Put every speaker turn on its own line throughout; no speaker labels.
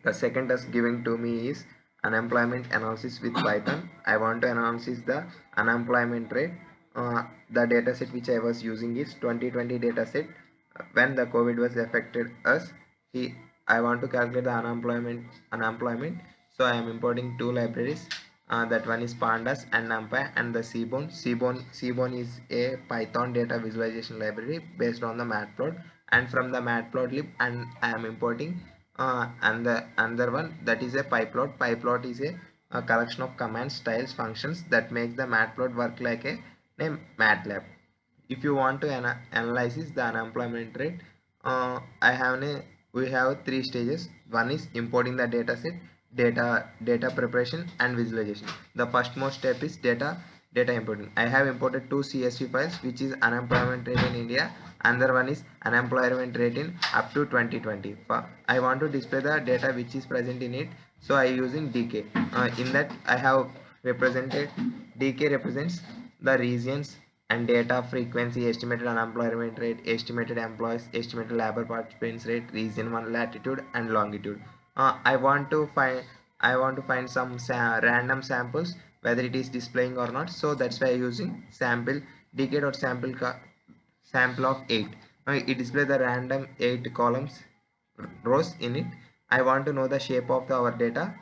The second task given to me is unemployment analysis with Python. I want to analyze the unemployment rate. The dataset which I was using is 2020 dataset. When the COVID was affected us, I want to calculate the unemployment. So I am importing two libraries. That one is pandas and numpy and the seaborn. Seaborn is a Python data visualization library based on the matplot, and from the matplotlib, and I am importing and the another one, that is a pyplot. Pyplot is a collection of commands, styles, functions that makes the matplot work like a matlab. If you want to analyze the unemployment rate, we have three stages. One is importing the data set, data preparation and visualization. The first most step is data importing. I have imported two CSV files, which is unemployment rate in India. Another one is unemployment rate in up to 2020. I want to display the data which is present in it, so I using DK. In that I have represented, DK represents the regions and data, frequency, estimated unemployment rate, estimated employees, estimated labor participants rate, region 1, latitude and longitude. I want to find some random samples, whether it is displaying or not. So that's why using sample sample of 8. It displays the random 8 columns, rows in it. I want to know the shape of our data.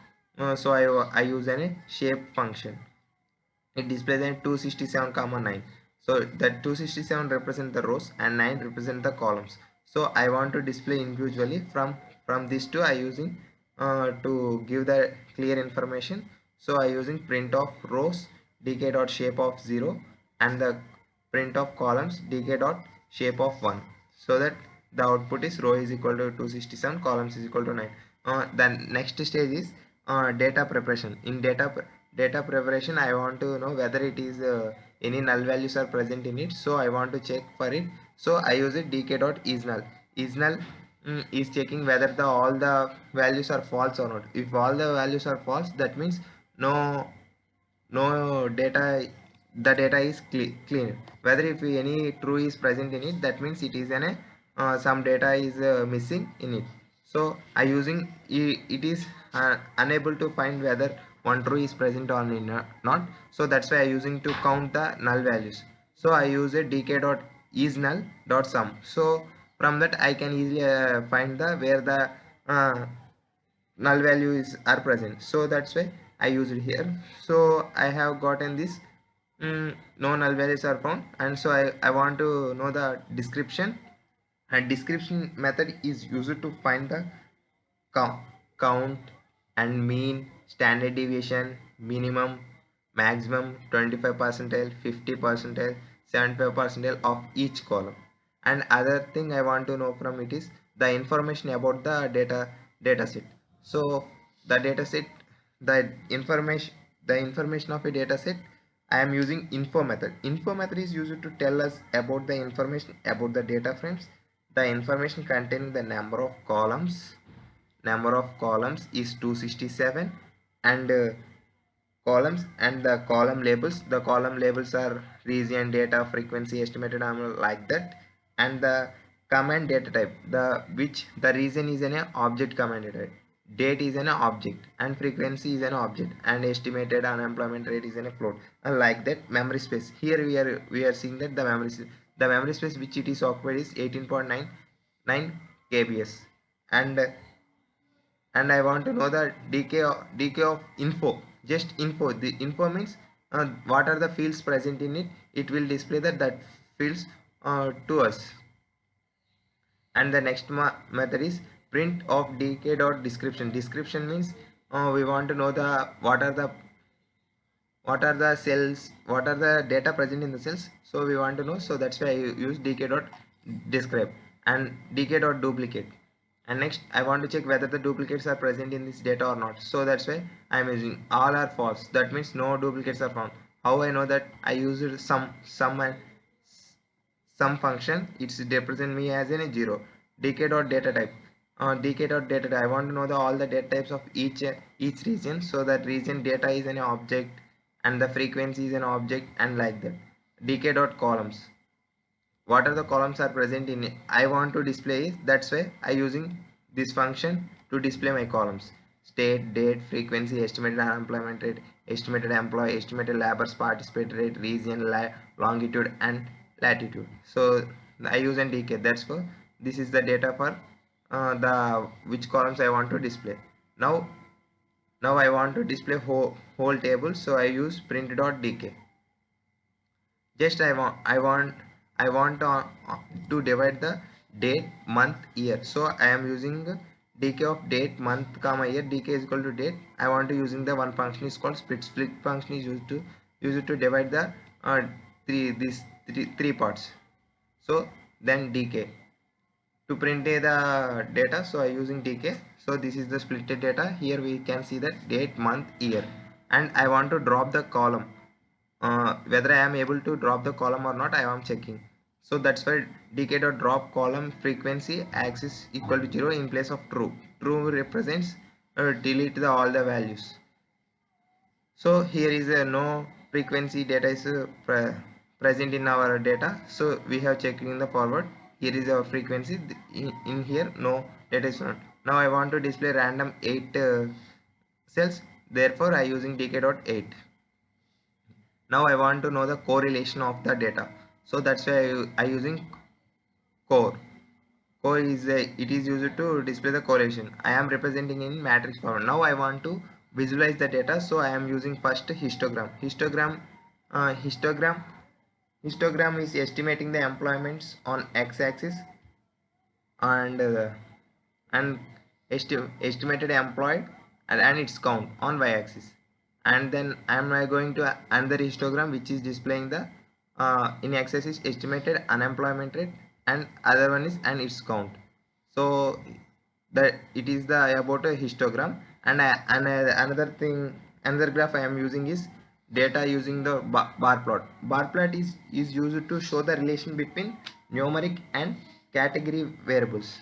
So I use a shape function. It displays a 267, 9. So that 267 represent the rows and 9 represent the columns. So I want to display individually from these two. I using to give the clear information. So I using print of rows dk dot shape of 0 and the print of columns dk dot shape of 1, so that the output is row is equal to 267, columns is equal to 9. The next stage is data preparation. In data preparation, I want to know whether it is any null values are present in it. So I want to check for it. So I use it dk dot isNull. IsNull is checking whether all the values are false or not. If all the values are false, that means no data, the data is clean. Whether if any true is present in it, that means it is an some data is missing in it. So I using it is unable to find whether one true is present or not. So that's why I using to count the null values. So I use a dk dot is null dot sum. So from that I can easily find the where the null values are present. So that's why I use it here. So I have gotten this no null values are found, and so I want to know the description, and description method is used to find the count and mean, standard deviation, minimum, maximum, 25 percentile, 50 percentile, 75 percentile of each column. And other thing I want to know from it is the information about the data set. So the data set, the information of a data set, I am using info method. Info method is used to tell us about the information about the data frames. The information containing the number of columns is 267, and columns and the column labels. The column labels are region, data, frequency, estimated annual, like that. And the command data type, the region is an object command data type, date is an object, and frequency is an object, and estimated unemployment rate is a float. And like that, memory space. Here we are seeing that the memory space which it is occupied is 18.99 kbs. And I want to know the decay of info. Just info. The info means what are the fields present in it. It will display that fields to us. And the next method is print of dk dot description. Description means we want to know the what are the cells, what are the data present in the cells. So we want to know. So that's why I use dk dot describe and dk dot duplicate. And next I want to check whether the duplicates are present in this data or not. So that's why I am using all are false. That means no duplicates are found. How I know that? I used some function. It's represent me as a 0. dk dot data type. dk dot data type. I want to know all the data types of each region. So that region data is an object and the frequency is an object, and like that. dk dot columns. What are the columns are present in it, I want to display. That's why I using this function to display my columns: state, date, frequency, estimated unemployment rate, estimated employee, estimated laborers participate rate, region, longitude and latitude. So I use an dk. That's for this is the data for the which columns I want to display. Now I want to display whole table, so I use print.dk. Just I want to divide the date, month, year. So I am using dk of date, month, comma, year. Dk is equal to date. I want to using the one function is called split. Split function is used to divide the three parts. So then dk to print the data, so I using dk. So this is the splitted data. Here we can see that date, month, year, and I want to drop the column. Whether I am able to drop the column or not, I am checking. So that's why dk.drop column frequency axis equal to 0 in place of true. True represents delete all the values. So here is a no frequency data is present in our data. So we have checked in the forward. Here is our frequency. In here no data is not. Now I want to display random 8 cells. Therefore I using dk.8. Now I want to know the correlation of the data. So that's why I using core. Core is it is used to display the correlation. I am representing in matrix form. Now I want to visualize the data, so I am using first histogram. Histogram is estimating the employments on x-axis and and estimated employed and its count on y-axis. And then I am going to another histogram which is displaying the in x-axis estimated unemployment rate and other one is and its count. So that it is the about a histogram. And another graph I am using is data using the bar plot. Bar plot is used to show the relation between numeric and category variables.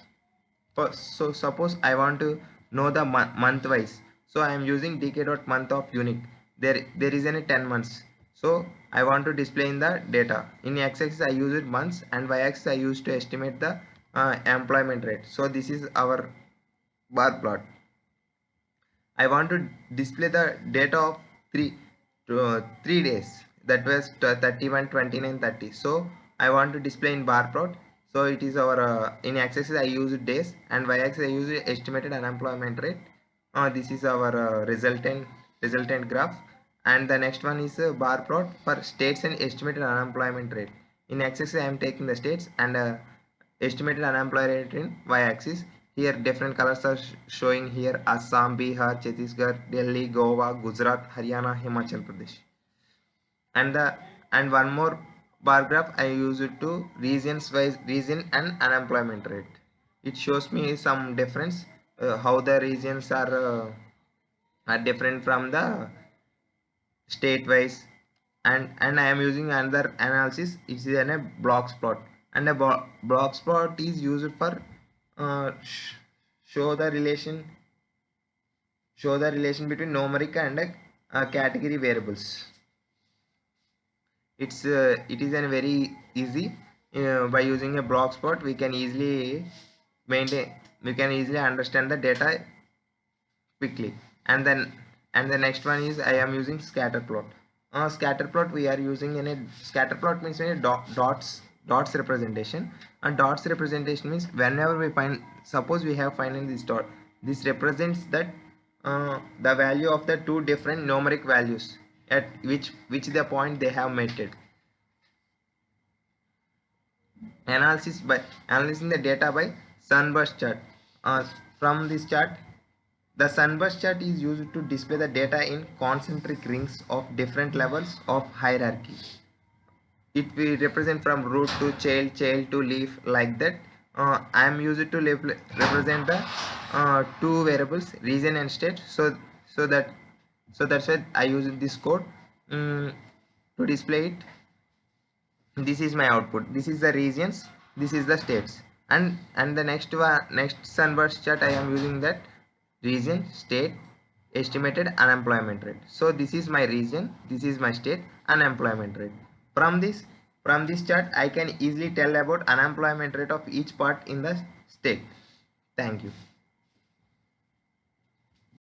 So suppose I want to know the month wise, so I am using dk.month of unique. There is any 10 months, so I want to display in the data. In x-axis I use it months and y-axis I use to estimate the employment rate. So this is our bar plot. I want to display the data of 3 days, that was 31, 29, 30. So I want to display in bar plot. So it is our in x-axis I use days and y-axis I use estimated unemployment rate. This is our resultant graph. And the next one is bar plot for states and estimated unemployment rate. In x-axis I am taking the states and estimated unemployment rate in y-axis. Here different colors are showing here: Assam, Bihar, Chhattisgarh, Delhi, Goa, Gujarat, Haryana, Himachal Pradesh. And one more bar graph I use it to regions wise region and unemployment rate. It shows me some difference, how the regions are different from the state wise. And I am using another analysis. It is in a blocks plot, and a blocks plot is used for show the relation between numeric and category variables. It is a very easy, by using a blocks plot we can easily understand the data quickly. And the next one is I am using scatter plot. Scatter plot we are using in a scatter plot means in a dots representation. And dots representation means whenever we find, suppose we have find in this dot, this represents that the value of the two different numeric values at which the point they have mated. Analysis by analyzing the data by sunburst chart. From this chart, the sunburst chart is used to display the data in concentric rings of different levels of hierarchy. It will represent from root to child to leaf, like that. I am used to represent the two variables, region and state. So that's why I use this code to display it. This is my output. This is the regions, this is the states. And the next sunburst chart I am using that region, state, estimated unemployment rate. So this is my region, this is my state, unemployment rate. From this chart I can easily tell about unemployment rate of each part in the state. Thank you.